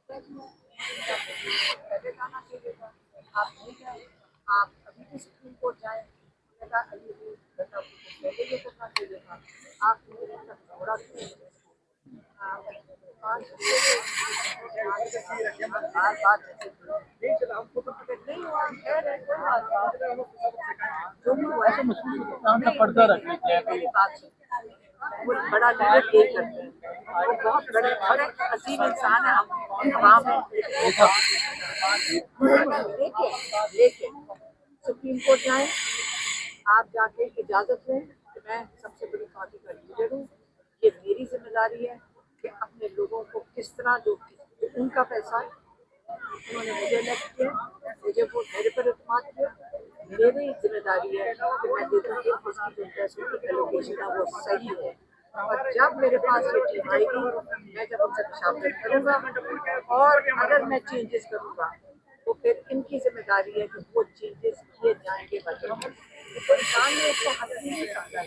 पहले जाना चाहिए था, आप नहीं गए। आप अभी भी सुप्रीम कोर्ट जाए, मैंने कहा अभी भी घटना को पहले ये करना चाहिए था। आप मेरे तक दौड़ा क्यों? बार बार नहीं हुआ, खैर है, कोई बात नहीं। जो भी हुआ है, मेरी बात सुन। वो बड़ा लीडर एक करते हैं, वो बहुत बड़े बड़े अजीम इंसान है। हम आवाम है। लेकिन सुप्रीम कोर्ट जाए, आप जाके इजाजत लें कि मैं सबसे बड़ी पार्टी का लीडर हूँ। ये मेरी जिम्मेदारी है कि अपने लोगों को किस तरह जो उनका पैसा है, उन्होंने मुझे इलेक्ट किया, मुझे वोट मेरे पर एतमाद किया। मेरी जिम्मेदारी है कि मैं देखूँ कि उसकी जो पैसों की एलोकेशन है वो सही है। और जब मेरे पास ये टीम आएगी, मैं जब उनसे मुशावरत करूँगा और अगर मैं चेंजेस करूँगा तो फिर इनकी जिम्मेदारी है कि वो चेंजेस किए जाएंगे। बच्चों को इंसान ने उसको हद नहीं समझा।